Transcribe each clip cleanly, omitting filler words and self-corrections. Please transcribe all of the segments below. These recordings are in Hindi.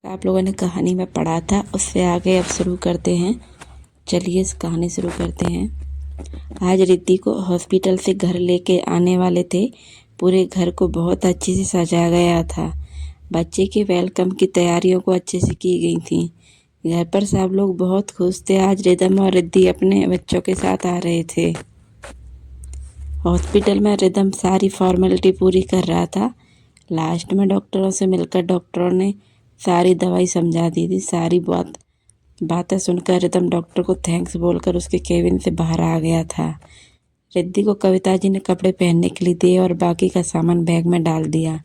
आप लोगों ने कहानी में पढ़ा था, उससे आगे अब शुरू करते हैं। चलिए इस कहानी शुरू करते हैं। आज रिद्धि को हॉस्पिटल से घर लेके आने वाले थे। पूरे घर को बहुत अच्छे से सजाया गया था। बच्चे के वेलकम की तैयारियों को अच्छे से की गई थी। घर पर सब लोग बहुत खुश थे। आज रिदम और रिद्धि अपने बच्चों के साथ आ रहे थे। हॉस्पिटल में रिदम सारी फॉर्मेलिटी पूरी कर रहा था। लास्ट में डॉक्टरों से मिलकर डॉक्टरों ने सारी दवाई समझा दी थी। सारी बातें सुनकर रिदम डॉक्टर को थैंक्स बोलकर उसके केबिन से बाहर आ गया था। रिद्धि को कविता जी ने कपड़े पहनने के लिए दिए और बाकी का सामान बैग में डाल दिया।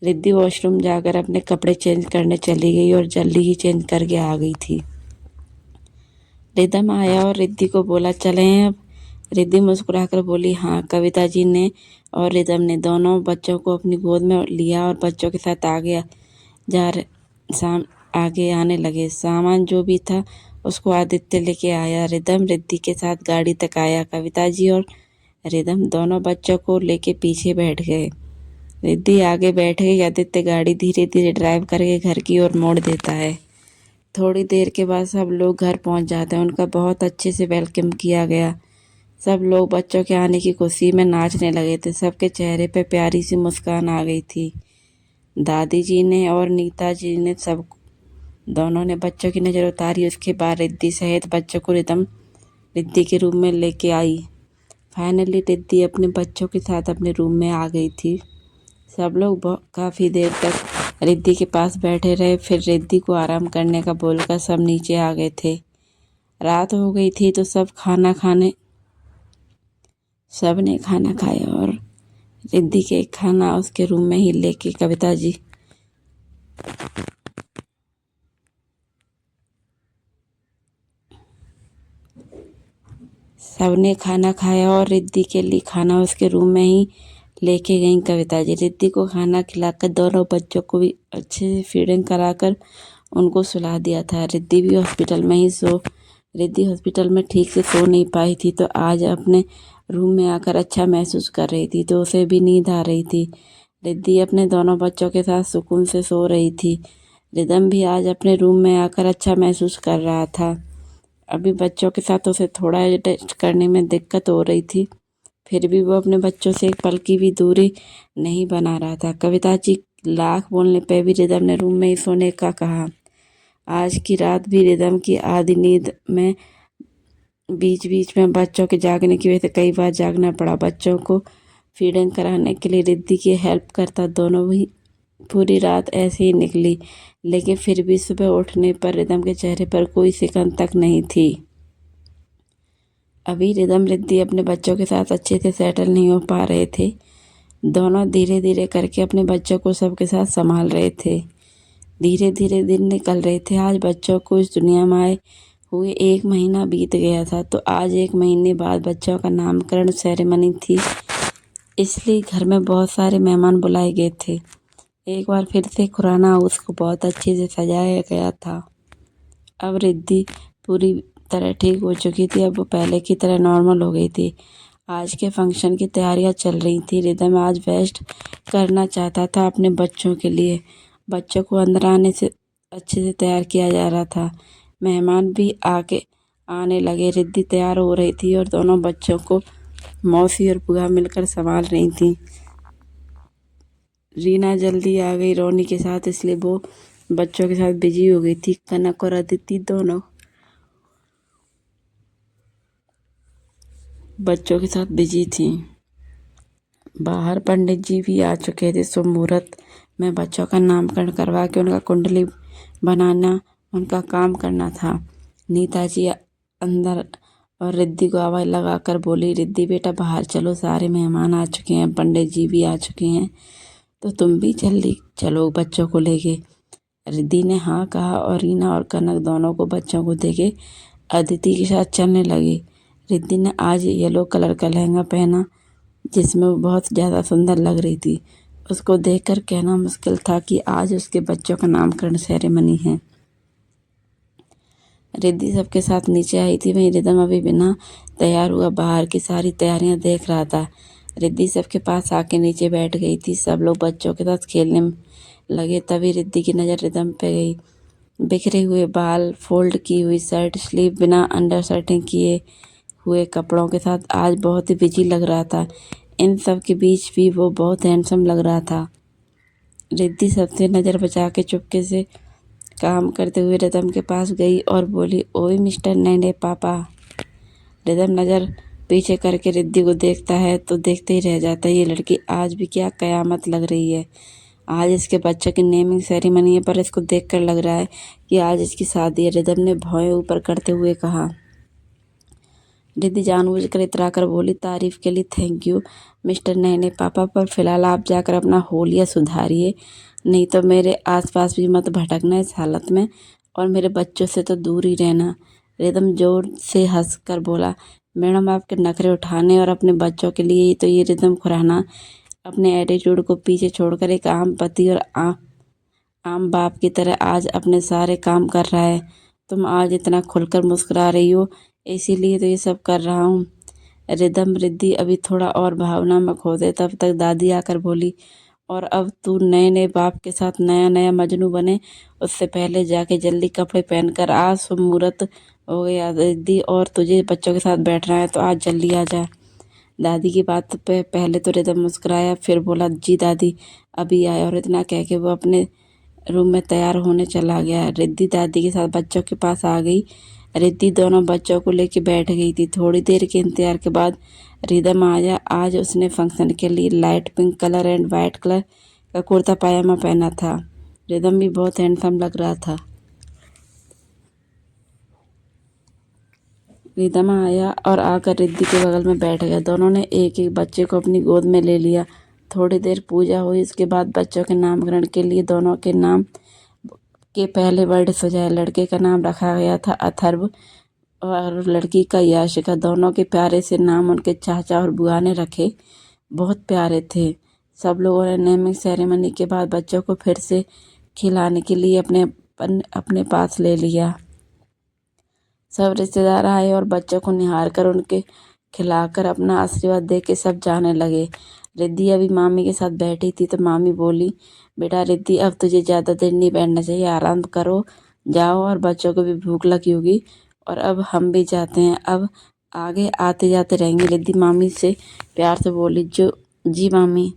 रिद्धि वॉशरूम जाकर अपने कपड़े चेंज करने चली गई और जल्दी ही चेंज करके आ गई थी। रिदम आया और रिद्धि को बोला, चलें अब। रिद्धि मुस्कुराकर बोली, हाँ। कविता जी ने और रिदम ने दोनों बच्चों को अपनी गोद में लिया और बच्चों के साथ आगे आने लगे। सामान जो भी था उसको आदित्य लेके आया। रिदम रिद्धि के साथ गाड़ी तक आया। कविता जी और रिदम दोनों बच्चों को लेके पीछे बैठ गए। रिद्धि आगे बैठ गई। आदित्य गाड़ी धीरे धीरे ड्राइव करके घर की ओर मोड़ देता है। थोड़ी देर के बाद सब लोग घर पहुंच जाते हैं। उनका बहुत अच्छे से वेलकम किया गया। सब लोग बच्चों के आने की खुशी में नाचने लगे थे। सबके चेहरे पे प्यारी सी मुस्कान आ गई थी। दादी जी ने और नीता जी ने दोनों ने बच्चों की नज़र उतारी। उसके बाद रिद्धि सहित बच्चों को रिद्धि के रूम में लेके आई। फाइनली रिद्धि अपने बच्चों के साथ अपने रूम में आ गई थी। सब लोग काफ़ी देर तक रिद्धि के पास बैठे रहे। फिर रिद्धि को आराम करने का बोलकर सब नीचे आ गए थे। रात हो गई थी तो सबने खाना खाया और रिद्धि के खाना उसके रूम में ही लेके कविता जी सबने खाना खाया और रिद्धि के लिए खाना उसके रूम में ही लेके गई कविता जी। रिद्धि को खाना खिलाकर दोनों बच्चों को भी अच्छे से फीडिंग कराकर उनको सुला दिया था। रिद्धि हॉस्पिटल में ठीक से सो नहीं पाई थी, तो आज अपने रूम में आकर अच्छा महसूस कर रही थी, तो उसे भी नींद आ रही थी। रिद्धि अपने दोनों बच्चों के साथ सुकून से सो रही थी। रिदम भी आज अपने रूम में आकर अच्छा महसूस कर रहा था। अभी बच्चों के साथ उसे थोड़ा एडजस्ट करने में दिक्कत हो रही थी, फिर भी वो अपने बच्चों से एक पल की भी दूरी नहीं बना रहा था। कविता जी लाख बोलने पे भी रिदम ने रूम में ही सोने का कहा। आज की रात भी रिदम की आधी नींद में बीच बीच में बच्चों के जागने की वजह से कई बार जागना पड़ा। बच्चों को फीडिंग कराने के लिए रिद्धि की हेल्प करता। दोनों भी पूरी रात ऐसे ही निकली, लेकिन फिर भी सुबह उठने पर रिदम के चेहरे पर कोई सिकन तक नहीं थी। अभी रिदम रिद्धि अपने बच्चों के साथ अच्छे से सेटल नहीं हो पा रहे थे। दोनों धीरे धीरे करके अपने बच्चों को सबके साथ संभाल रहे थे। धीरे धीरे दिन निकल रहे थे। आज बच्चों को इस दुनिया में आए हुए 1 महीना बीत गया था, तो आज 1 महीने बाद बच्चों का नामकरण सेरेमनी थी, इसलिए घर में बहुत सारे मेहमान बुलाए गए थे। एक बार फिर से खुराना हाउस को बहुत अच्छे से सजाया गया था। अब रिद्धि पूरी तरह ठीक हो चुकी थी। अब वो पहले की तरह नॉर्मल हो गई थी। आज के फंक्शन की तैयारियां चल रही थी। रिदम आज बेस्ट करना चाहता था अपने बच्चों के लिए। बच्चों को अंदर आने से अच्छे से तैयार किया जा रहा था। मेहमान भी आने लगे। रिद्धि तैयार हो रही थी और दोनों बच्चों को मौसी और बुआ मिलकर संभाल रही थी। रीना जल्दी आ गई रोनी के साथ, इसलिए वो बच्चों के साथ बिजी हो गई थी। कनक और अदिति दोनों बच्चों के साथ बिजी थी। बाहर पंडित जी भी आ चुके थे। शुभ मुहूर्त में बच्चों का नामकरण करवा के उनका कुंडली बनाना उनका काम करना था। नीता जी अंदर और रिद्धि को आवाज़ लगाकर बोली, रिद्धि बेटा बाहर चलो, सारे मेहमान आ चुके हैं, पंडित जी भी आ चुके हैं, तो तुम भी जल्दी चलो बच्चों को लेके। रिद्धि ने हाँ कहा और रीना और कनक दोनों को बच्चों को देके अदिति के साथ चलने लगी। रिद्धि ने आज येलो कलर का लहंगा पहना, जिसमें वो बहुत ज़्यादा सुंदर लग रही थी। उसको देखकर कहना मुश्किल था कि आज उसके बच्चों का नामकरण सेरेमनी है। रिद्धि सबके साथ नीचे आई थी। वहीं रिदम अभी बिना तैयार हुआ बाहर की सारी तैयारियां देख रहा था। रिद्धि सबके पास आके नीचे बैठ गई थी। सब लोग बच्चों के साथ खेलने लगे। तभी रिद्धि की नज़र रिदम पे गई। बिखरे हुए बाल, फोल्ड की हुई शर्ट, स्लीव बिना अंडर शर्टिंग किए हुए कपड़ों के साथ आज बहुत ही बिजी लग रहा था। इन सब के बीच भी वो बहुत हैंडसम लग रहा था। रिद्धि सबसे नज़र बचा के चुपके से काम करते हुए रिदम के पास गई और बोली, ओए मिस्टर नैने पापा। रिदम नज़र पीछे करके रिद्धि को देखता है तो देखते ही रह जाता है। ये लड़की आज भी क्या कयामत लग रही है। आज इसके बच्चे की नेमिंग सेरेमनी है, पर इसको देखकर लग रहा है कि आज इसकी शादी है। रिदम ने भौएं ऊपर करते हुए कहा। रिद्धि जानबूझकर इतराकर बोली, तारीफ के लिए थैंक यू मिस्टर नैने पापा, पर फिलहाल आप जाकर अपना होलिया सुधारिए, नहीं तो मेरे आसपास भी मत भटकना इस हालत में, और मेरे बच्चों से तो दूर ही रहना। रिदम जोर से हंसकर बोला, मैडम आपके नखरे उठाने और अपने बच्चों के लिए ही तो ये रिदम खुराना अपने एटीट्यूड को पीछे छोड़कर एक आम पति और आम बाप की तरह आज अपने सारे काम कर रहा है। तुम आज इतना खुलकर मुस्कुरा रही हो, इसीलिए तो ये सब कर रहा हूँ। रिदम रिद्धि अभी थोड़ा और भावनात्मक होते तब तक दादी आकर बोली, और अब तू नए नए बाप के साथ नया नया मजनू बने, उससे पहले जाके जल्दी कपड़े पहनकर आ। शुभ मुहूर्त हो गया रिद्धि, और तुझे बच्चों के साथ बैठना है तो आज जल्दी आ जा। दादी की बात पे पहले तो रिदम मुस्कुराया, फिर बोला, जी दादी अभी आया, और इतना कह के वो अपने रूम में तैयार होने चला गया। रिद्धि दादी के साथ बच्चों के पास आ गई। रिद्धि दोनों बच्चों को लेके बैठ गई थी। थोड़ी देर के इंतजार के बाद रिदम आया। आज उसने फंक्शन के लिए light pink colour and white colour का कुर्ता पायजामा पहना था। रिदम भी बहुत हैंडसम लग रहा था। रिदम आया और आकर रिद्धि के बगल में बैठ गया। दोनों ने एक एक बच्चे को अपनी गोद में ले लिया। थोड़ी देर पूजा हुई। इसके बाद बच्चों के नामकरण के लिए दोनों के नाम के पहले वर्ड सजाए। लड़के का नाम रखा गया था अथर्व और लड़की का याशिका। दोनों के प्यारे से नाम उनके चाचा और बुआ ने रखे। बहुत प्यारे थे। सब लोगों ने नेमिंग सेरेमनी के बाद बच्चों को फिर से खिलाने के लिए अपने पास ले लिया। सब रिश्तेदार आए और बच्चों को निहार कर उनके खिलाकर अपना आशीर्वाद दे के सब जाने लगे। रिद्धि अभी मामी के साथ बैठी थी तो मामी बोली, बेटा रिद्धि अब तुझे ज़्यादा देर नहीं बैठना चाहिए, आराम करो, जाओ, और बच्चों को भी भूख लगी होगी, और अब हम भी जाते हैं, अब आगे आते जाते रहेंगे। रिद्धि मामी से प्यार से बोली, जो जी मामी।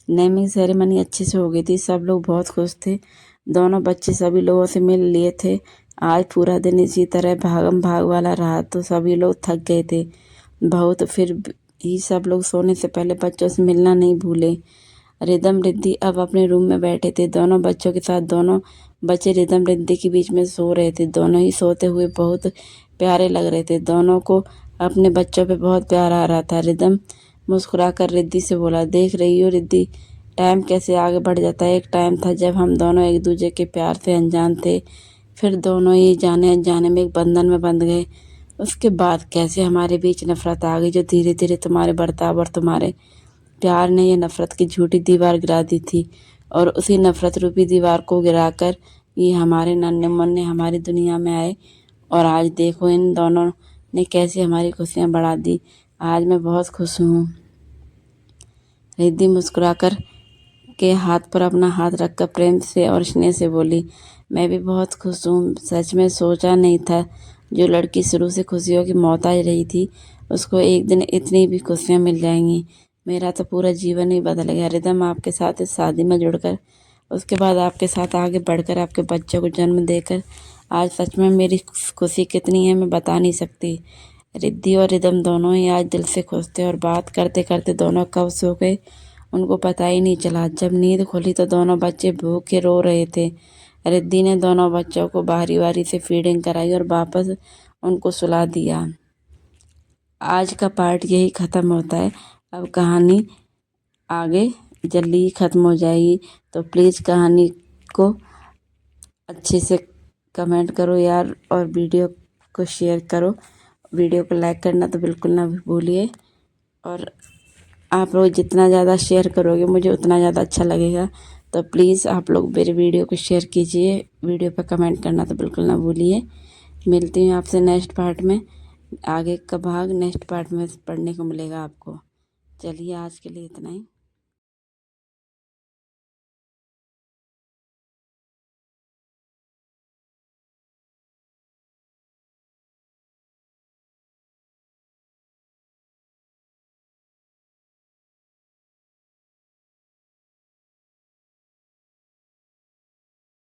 नेमिंग सेरेमनी अच्छे से हो गई थी। सब लोग बहुत खुश थे। दोनों बच्चे सभी लोगों से मिल लिए थे। आज पूरा दिन इसी तरह भागम भाग वाला रहा तो सभी लोग थक गए थे बहुत। फिर भी सब लोग सोने से पहले बच्चों से मिलना नहीं भूले। रिदम रिद्धि अब अपने रूम में बैठे थे दोनों बच्चों के साथ। दोनों बच्चे रिदम रिद्धि के बीच में सो रहे थे। दोनों ही सोते हुए बहुत प्यारे लग रहे थे। दोनों को अपने बच्चों पे बहुत प्यार आ रहा था। रिदम मुस्कुराकर रिद्धि से बोला, देख रही हो रिद्धि, टाइम कैसे आगे बढ़ जाता है। एक टाइम था जब हम दोनों एक दूसरे के प्यार से अनजान थे, फिर दोनों ही जाने अनजाने में एक बंधन में बंध गए। उसके बाद कैसे हमारे बीच नफरत आ गई, जो धीरे धीरे तुम्हारे बर्ताव और तुम्हारे प्यार ने ये नफरत की झूठी दीवार गिरा दी थी। और उसी नफरत रूपी दीवार को गिराकर ये हमारे नन्हे मुन्ने हमारी दुनिया में आए, और आज देखो इन दोनों ने कैसे हमारी खुशियाँ बढ़ा दी। आज मैं बहुत खुश हूँ। रिद्धि मुस्कुराकर के हाथ पर अपना हाथ रखकर प्रेम से और स्नेह से बोली, मैं भी बहुत खुश हूँ। सच में सोचा नहीं था जो लड़की शुरू से खुशियों की मोहताज रही थी उसको एक दिन इतनी भी खुशियाँ मिल जाएंगी। मेरा तो पूरा जीवन ही बदल गया। रिदम आपके साथ इस शादी में जुड़कर, उसके बाद आपके साथ आगे बढ़कर, आपके बच्चों को जन्म देकर आज सच में मेरी खुशी कितनी है मैं बता नहीं सकती। रिद्धि और रिदम दोनों ही आज दिल से खुश थे, और बात करते करते दोनों कब सो गए उनको पता ही नहीं चला। जब नींद खुली तो दोनों बच्चे भूखे रो रहे थे। रिद्धि ने दोनों बच्चों को बारी बारी से फीडिंग कराई और वापस उनको सुला दिया। आज का पार्ट यही ख़त्म होता है। अब कहानी आगे जल्दी ही ख़त्म हो जाएगी, तो प्लीज़ कहानी को अच्छे से कमेंट करो यार, और वीडियो को शेयर करो। वीडियो को लाइक करना तो बिल्कुल ना भूलिए, और आप लोग जितना ज़्यादा शेयर करोगे मुझे उतना ज़्यादा अच्छा लगेगा। तो प्लीज़ आप लोग मेरे वीडियो को शेयर कीजिए। वीडियो पर कमेंट करना तो बिल्कुल ना भूलिए। मिलती हूँ आपसे नेक्स्ट पार्ट में। आगे का भाग नेक्स्ट पार्ट में पढ़ने को मिलेगा आपको। चलिए आज के लिए इतना ही।